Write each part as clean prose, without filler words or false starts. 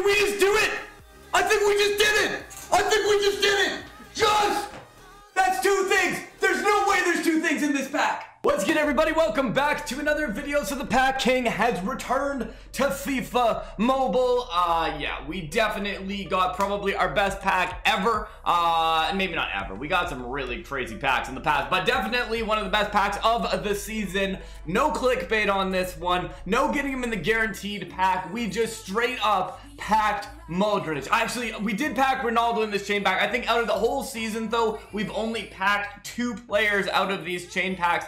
Did we just do it? I think we just did it. I think we just did it. Just. That's two things. There's no way there's two things in this pack. What's good, everybody? Welcome back to another video. So the Pack King has returned to FIFA Mobile. Yeah, we definitely got probably our best pack ever. Maybe not ever. We got some really crazy packs in the past, but definitely one of the best packs of the season. No clickbait on this one. No getting him in the guaranteed pack. We just straight up packed Modric. Actually, we did pack Ronaldo in this chain pack. I think out of the whole season, though, we've only packed 2 players out of these chain packs.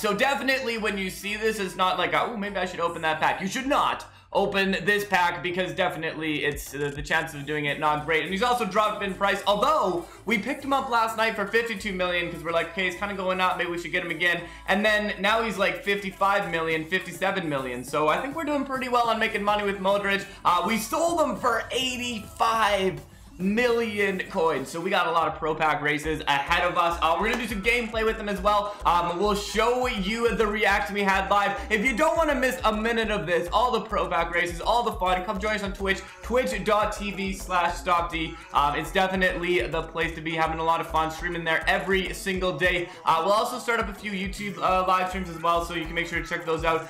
So definitely when you see this, it's not like, oh, maybe I should open that pack. You should not open this pack because definitely it's the chances of doing it not great. And he's also dropped in price, although we picked him up last night for 52 million because we're like, okay, he's kind of going up, maybe we should get him again. And then now he's like 55 million, 57 million. So I think we're doing pretty well on making money with Modric. We sold him for 85 million coins, so we got a lot of pro pack races ahead of us. We're gonna do some gameplay with them as well. We'll show you the reaction we had live. If you don't want to miss a minute of this, all the pro pack races, all the fun, come join us on Twitch, twitch.tv/Stopde. It's definitely the place to be, having a lot of fun, streaming there every single day. We'll also start up a few YouTube live streams as well, so you can make sure to check those out.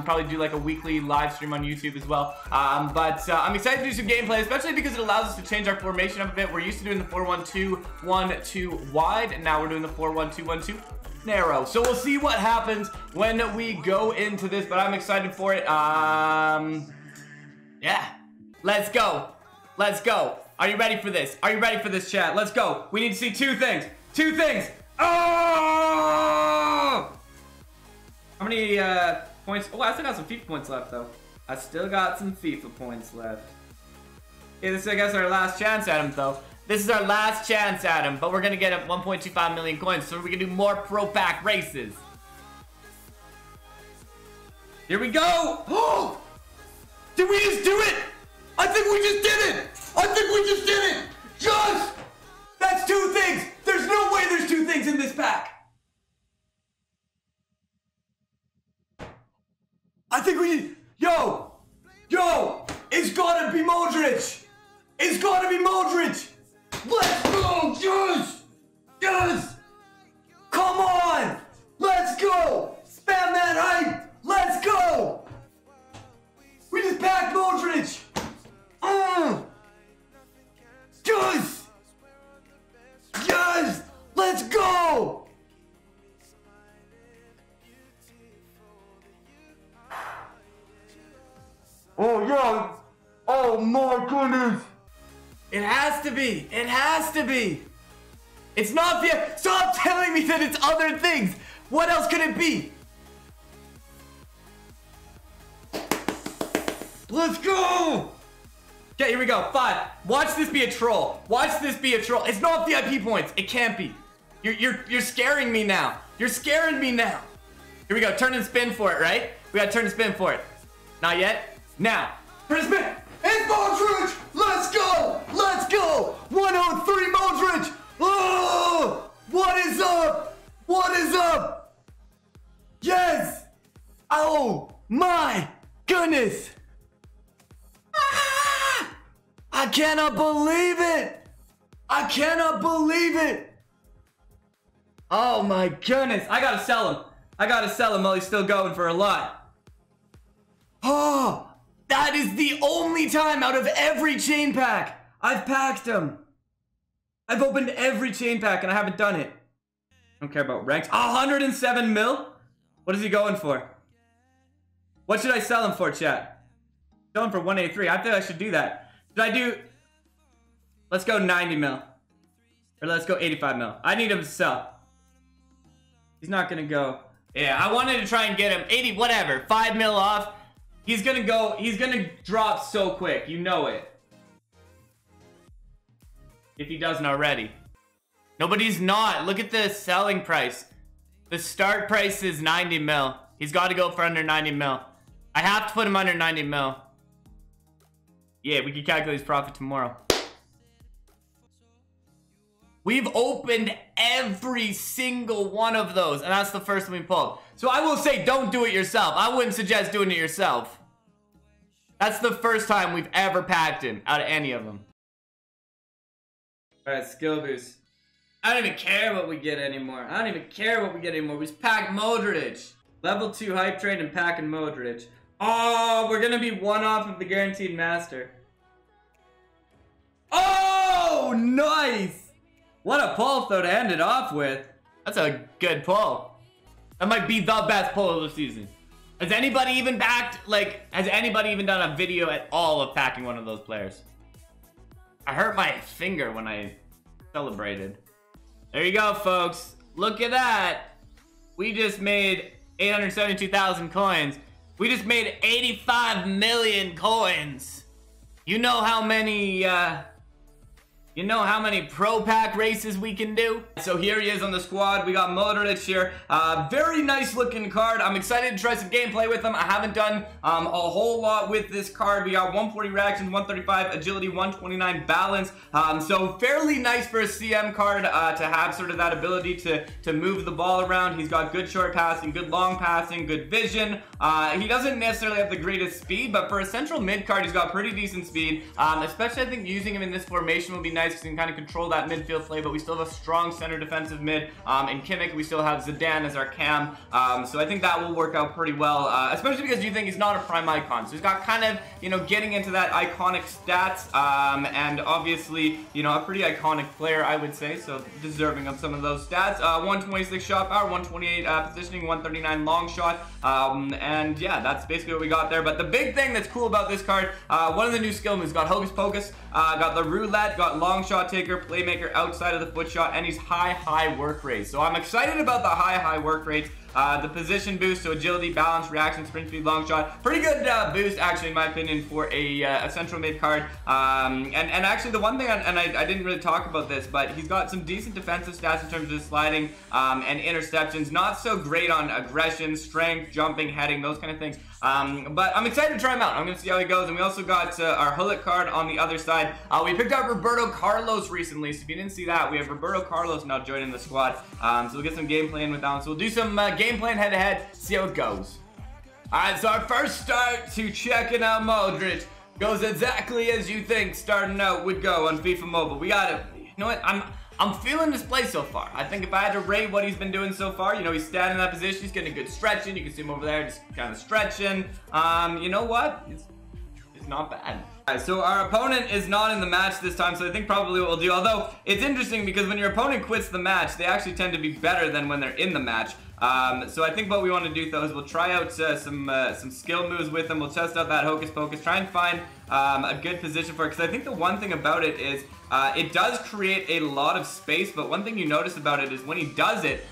Probably do like a weekly live stream on YouTube as well. I'm excited to do some gameplay, especially because it allows us to change our formation up a bit. We're used to doing the 4-1-2-1-2 wide, and now we're doing the 4-1-2-1-2 narrow. So we'll see what happens when we go into this, but I'm excited for it. Yeah, let's go. Let's go. Are you ready for this? Are you ready for this, chat? Let's go. We need to see 2 things. 2 things. Oh! How many points? Oh, I still got some FIFA points left, though. I still got some FIFA points left. Yeah, this is, I guess, our last chance at him, though. This is our last chance at him, but we're going to get 1.25 million coins, so we can do more pro pack races. Here we go. Oh! Did we just do it? I think we just did it. I think we just did it. Just! That's 2 things. There's no way there's 2 things in this pack. I think we... Yo! It's gotta be Modric. It's gotta be Modric! Let's go! Yes! Come on! Let's go! Spam that hype! Let's go! We just packed Modric! Yes! Let's go! Oh, yeah! Oh my goodness! It has to be. It has to be. It's not the... Stop telling me that it's other things. What else could it be? Let's go. Okay, here we go. 5. Watch this be a troll. Watch this be a troll. It's not VIP points. It can't be. You're scaring me now. You're scaring me now. Here we go. Turn and spin for it, right? We gotta turn and spin for it. Not yet. Now. Turn and spin. It's Modric! Let's go! Let's go! 103 Modric! Oh! What is up? What is up? Yes! Oh my goodness! Ah! I cannot believe it! I cannot believe it! Oh my goodness! I gotta sell him. I gotta sell him while he's still going for a lot. Oh! That is the only time out of every chain pack I've packed him. I've opened every chain pack and I haven't done it. I don't care about ranks. 107 mil? What is he going for? What should I sell him for, chat? Sell him for 183. I think I should do that. Should I do... Let's go 90 mil. Or let's go 85 mil. I need him to sell. He's not going to go... Yeah, I wanted to try and get him 80, whatever. 5 mil off. He's gonna drop so quick, you know it. If he doesn't already. Nobody's not. Look at the selling price. The start price is 90 mil. He's got to go for under 90 mil. I have to put him under 90 mil. Yeah, we can calculate his profit tomorrow. We've opened every single one of those, and that's the first one we pulled. So I will say, don't do it yourself. I wouldn't suggest doing it yourself. That's the first time we've ever packed him out of any of them. Alright, skill boost. I don't even care what we get anymore. I don't even care what we get anymore. We just pack Modric. Level 2 hype train and packing Modric. Oh, we're gonna be one off of the guaranteed master. Oh, nice! What a pull, though, to end it off with. That's a good pull. That might be the best pull of the season. Has anybody even backed, like, has anybody even done a video at all of packing one of those players? I hurt my finger when I celebrated. There you go, folks. Look at that. We just made 872,000 coins. We just made 85 million coins. You know how many pro pack races we can do? So here he is on the squad. We got Modric here. Very nice looking card. I'm excited to try some gameplay with him. I haven't done a whole lot with this card. We got 140 reactions, 135 agility, 129 balance. So fairly nice for a CM card to have sort of that ability to move the ball around. He's got good short passing, good long passing, good vision. He doesn't necessarily have the greatest speed, but for a central mid card, he's got pretty decent speed. Especially I think using him in this formation will be nice because he can kind of control that midfield play, but we still have a strong center defensive mid. In Kimmich, we still have Zidane as our cam. So I think that will work out pretty well, especially because you think he's not a prime icon. So he's got kind of, you know, getting into that iconic stats, and obviously, you know, a pretty iconic player, I would say, so deserving of some of those stats. 126 shot power, 128 positioning, 139 long shot, and yeah, that's basically what we got there. But the big thing that's cool about this card, one of the new skill moves, got Hocus Pocus, got the roulette, got long shot taker, playmaker outside of the foot shot, and he's high work rate. So I'm excited about the high work rates. The position boost, so agility, balance, reaction, sprint speed, long shot. Pretty good boost, actually, in my opinion, for a central mid card. And actually, the one thing, I didn't really talk about this, but he's got some decent defensive stats in terms of his sliding and interceptions. Not so great on aggression, strength, jumping, heading, those kind of things. But I'm excited to try him out. I'm going to see how he goes. And we also got our Hullet card on the other side. We picked up Roberto Carlos recently, so if you didn't see that, we have Roberto Carlos now joining the squad. So we'll get some gameplay in with that one. So we'll do some gameplay head-to-head, see how it goes. Alright, so our first start to checking out Modric goes exactly as you think starting out would go on FIFA Mobile. We got it. You know what? I'm feeling this play so far. I think if I had to rate what he's been doing so far, you know, he's standing in that position, he's getting a good stretch in. You can see him over there just kind of stretching. You know what? It's not bad. Alright, so our opponent is not in the match this time, so I think probably what we'll do, although it's interesting because when your opponent quits the match, they actually tend to be better than when they're in the match. So I think what we want to do though is we'll try out some skill moves with him. We'll test out that Hocus Pocus, try and find a good position for it, because I think the one thing about it is it does create a lot of space, but one thing you notice about it is when he does it,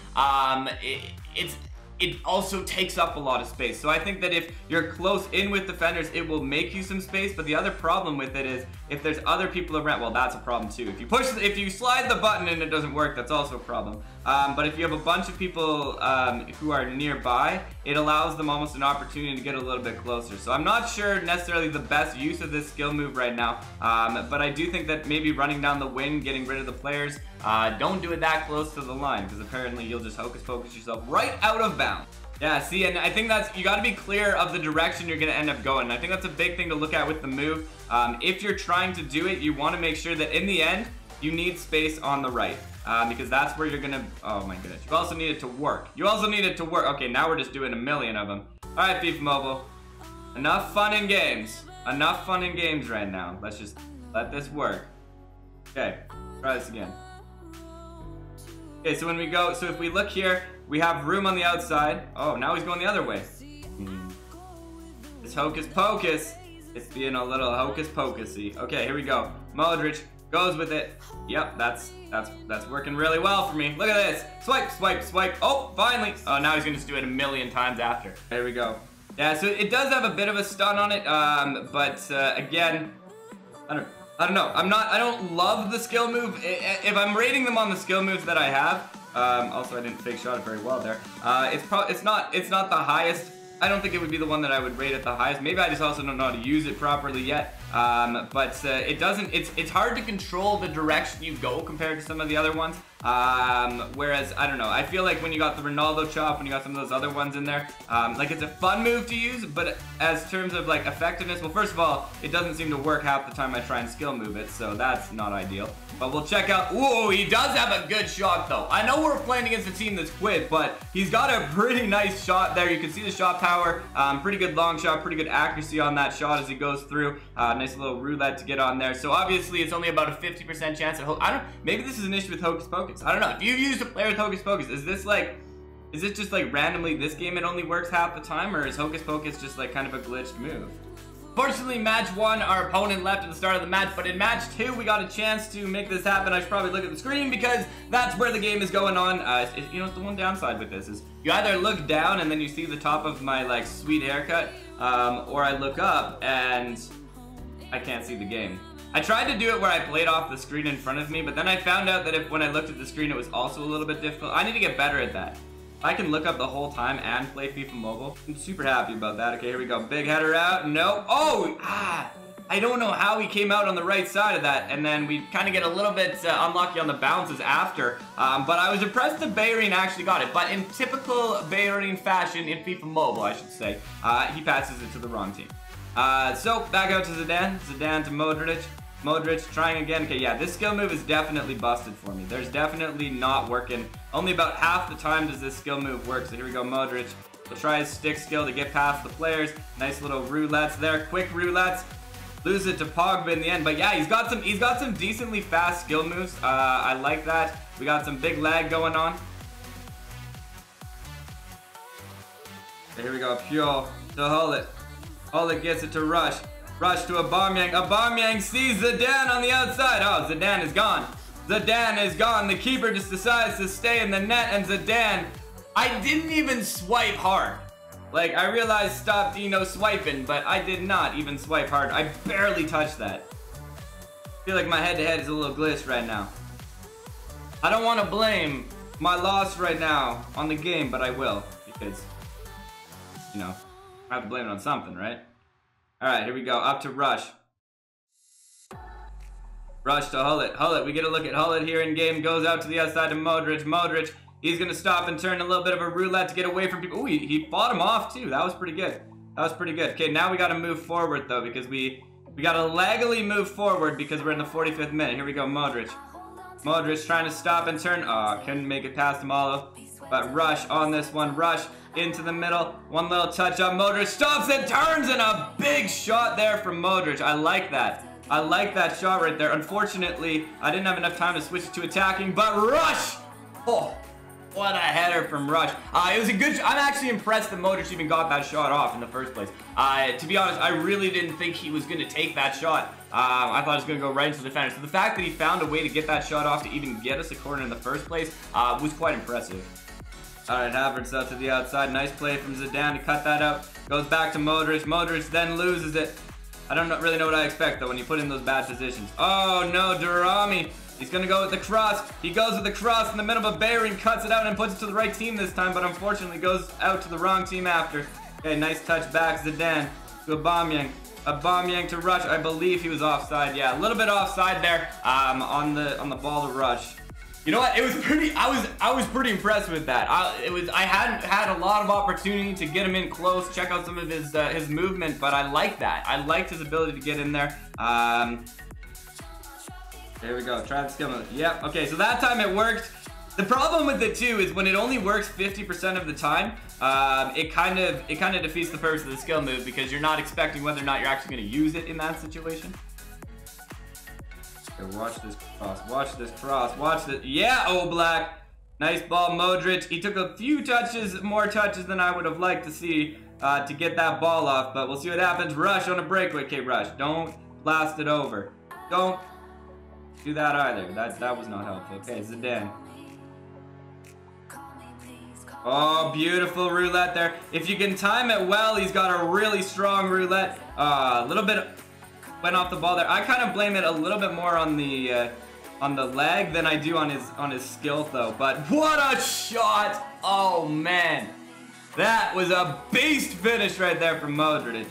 it also takes up a lot of space. So I think that if you're close in with defenders, it will make you some space. But the other problem with it is if there's other people around, well, that's a problem too. If you slide the button and it doesn't work, that's also a problem. But if you have a bunch of people who are nearby, it allows them almost an opportunity to get a little bit closer. So I'm not sure necessarily the best use of this skill move right now. But I do think that maybe running down the wing, getting rid of the players, don't do it that close to the line, because apparently you'll just Hocus Pocus yourself right out of bounds. Yeah, see, and I think that's, you got to be clear of the direction you're going to end up going. And I think that's a big thing to look at with the move. If you're trying to do it, you want to make sure that in the end, you need space on the right. Because that's where you're going to, oh my goodness. You also need it to work. You also need it to work. Okay, now we're just doing a million of them. All right, FIFA Mobile. Enough fun and games. Enough fun and games right now. Let's just let this work. Okay, try this again. Okay, so when we go, so if we look here, we have room on the outside. Oh, now he's going the other way. This Hocus Pocus. It's being a little Hocus Pocusy. Okay, here we go. Modric goes with it. Yep, that's working really well for me. Look at this. Swipe, swipe, swipe. Oh, finally. Oh, now he's gonna just do it a million times after. There we go. Yeah, so it does have a bit of a stun on it, but again, I don't know. I don't love the skill move. If I'm rating them on the skill moves that I have, also I didn't fake shot it very well there. It's not the highest. I don't think it would be the one that I would rate at the highest. Maybe I just also don't know how to use it properly yet. But it doesn't. It's hard to control the direction you go compared to some of the other ones. Whereas, I don't know, I feel like when you got the Ronaldo chop, when you got some of those other ones in there, like it's a fun move to use, but as terms of like effectiveness, well, first of all, it doesn't seem to work half the time I try and skill move it, so that's not ideal. But we'll check out, ooh, he does have a good shot though. I know we're playing against a team that's quick, but he's got a pretty nice shot there. You can see the shot power, pretty good long shot, pretty good accuracy on that shot as he goes through. Nice little roulette to get on there. So obviously it's only about a 50% chance of, maybe this is an issue with Hocus Pocus. I don't know. If you've used a player with Hocus Pocus, is this just like randomly this game it only works half the time, or is Hocus Pocus just like kind of a glitched move? Fortunately, match 1, our opponent left at the start of the match, but in match 2, we got a chance to make this happen. I should probably look at the screen because that's where the game is going on. You know, the one downside with this is you either look down and then you see the top of my like sweet haircut, or I look up and I can't see the game. I tried to do it where I played off the screen in front of me, but then I found out that when I looked at the screen, it was also a little bit difficult. I need to get better at that. I can look up the whole time and play FIFA Mobile. I'm super happy about that. Okay, here we go. Big header out. No. Oh, I don't know how he came out on the right side of that, and then we kind of get a little bit unlucky on the bounces after. But I was impressed that Bahrain actually got it. But in typical Bahrain fashion, in FIFA Mobile, I should say, he passes it to the wrong team. So back out to Zidane. Zidane to Modric. Modric trying again. Okay, yeah, this skill move is definitely busted for me. There's definitely not working. Only about half the time does this skill move work. So here we go, Modric. He'll try his stick skill to get past the players. Nice little roulettes there. Quick roulettes. Lose it to Pogba in the end. But yeah, he's got some decently fast skill moves. I like that. We got some big lag going on. Okay, here we go. Pure to Hullet. Hullet gets it to Rush. Rush to Aubameyang. Aubameyang sees Zidane on the outside. Oh, Zidane is gone. Zidane is gone. The keeper just decides to stay in the net, and Zidane, I didn't even swipe hard. Like, I realized Stopde no swiping, but I did not even swipe hard. I barely touched that. I feel like my head-to-head is a little glitched right now. I don't want to blame my loss right now on the game, but I will, because, you know, I have to blame it on something, right? Alright, here we go. Up to Rush. Rush to Hullet. Hullet, we get a look at Hullet here in game. Goes out to the outside to Modric. Modric, he's going to stop and turn a little bit of a roulette to get away from people. Ooh, he fought him off too. That was pretty good. That was pretty good. Okay, now we got to move forward though, because we got to laggily move forward because we're in the 45th minute. Here we go, Modric. Modric trying to stop and turn. Oh, couldn't make it past Malo. But Rush on this one. Rush into the middle. One little touch up. Modric stops and turns, and a big shot there from Modric. I like that. I like that shot right there. Unfortunately, I didn't have enough time to switch to attacking, but Rush! Oh, what a header from Rush. It was a good shot. I'm actually impressed that Modric even got that shot off in the first place. To be honest, I really didn't think he was going to take that shot. I thought it was going to go right into the defender. So the fact that he found a way to get that shot off to even get us a corner in the first place was quite impressive. Alright, Havertz out to the outside. Nice play from Zidane to cut that out. Goes back to Modric. Modric then loses it. I don't really know what I expect, though, when you put in those bad positions. Oh, no, Durrami. He's going to go with the cross. He goes with the cross in the middle of Bahrain, cuts it out, and puts it to the right team this time, but unfortunately goes out to the wrong team after. Okay, nice touch back. Zidane to Aubameyang. Aubameyang to Rush. I believe he was offside. Yeah, a little bit offside there on the ball to Rush. You know what? It was pretty. I was pretty impressed with that. I hadn't had a lot of opportunity to get him in close, check out some of his movement, but I like that. I liked his ability to get in there. There we go. Try the skill move. Yep. Okay. So that time it worked. The problem with it too is when it only works 50% of the time, it kind of defeats the purpose of the skill move because you're not expecting whether or not you're actually going to use it in that situation. Watch this cross. Watch this cross. Watch this. Yeah, Oblak. Nice ball, Modric. He took a few touches, more touches than I would have liked to see to get that ball off, but we'll see what happens. Rush on a breakaway. Okay, Rush. Don't blast it over. Don't do that either. That was not helpful. Okay, Zidane. Oh, beautiful roulette there. If you can time it well, he's got a really strong roulette. A little bit went off the ball there. I kind of blame it a little bit more on the lag than I do on his skill though. But what a shot! Oh man, that was a beast finish right there from Modric.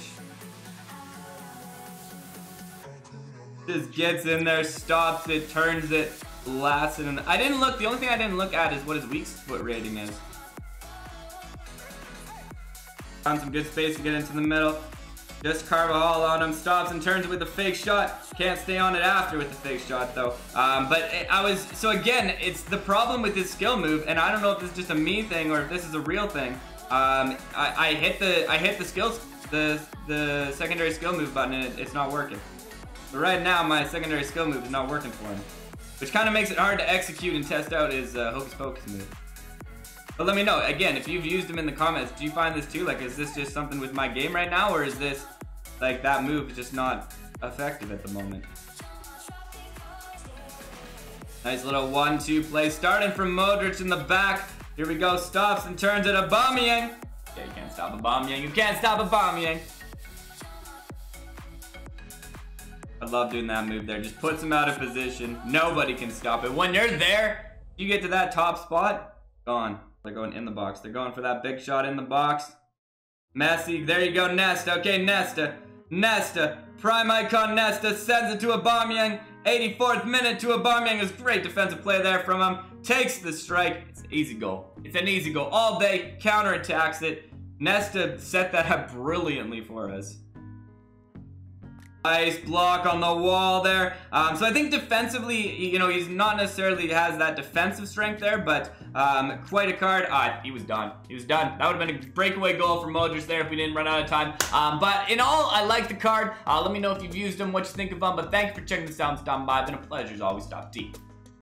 Just gets in there, stops it, turns it, blasted in. I didn't look. The only thing I didn't look at is what his weak foot rating is. Found some good space to get into the middle. Just Carvajal on him, stops and turns with a fake shot. Can't stay on it after with the fake shot though. So again, it's the problem with this skill move, and I don't know if this is just a me thing or if this is a real thing. I hit the secondary skill move button and it's not working. But right now my secondary skill move is not working for him, which kind of makes it hard to execute and test out his hocus pocus move. But let me know, again, if you've used them in the comments, do you find this too? Like, is this just something with my game right now, or is this, like, that move is just not effective at the moment? Nice little 1-2 play, starting from Modric in the back. Here we go, stops and turns it, Aubameyang. Yeah, you can't stop Aubameyang, you can't stop Aubameyang. I love doing that move there, just puts him out of position. Nobody can stop it. When you're there, you get to that top spot, gone. They're going in the box. They're going for that big shot in the box. Messi, there you go, Nesta. Okay, Nesta. Nesta. Prime icon Nesta sends it to Aubameyang. 84th minute to Aubameyang. Is great defensive play there from him. Takes the strike. It's an easy goal. It's an easy goal all day. Counterattacks it. Nesta set that up brilliantly for us. Nice block on the wall there. So I think defensively, you know, he's not necessarily has that defensive strength there, but quite a card. He was done. He was done. That would have been a breakaway goal for Modric there if we didn't run out of time. But in all, I like the card. Let me know if you've used them, what you think of them. But thank you for checking this out and stopping by. It's been a pleasure as always. Stopde.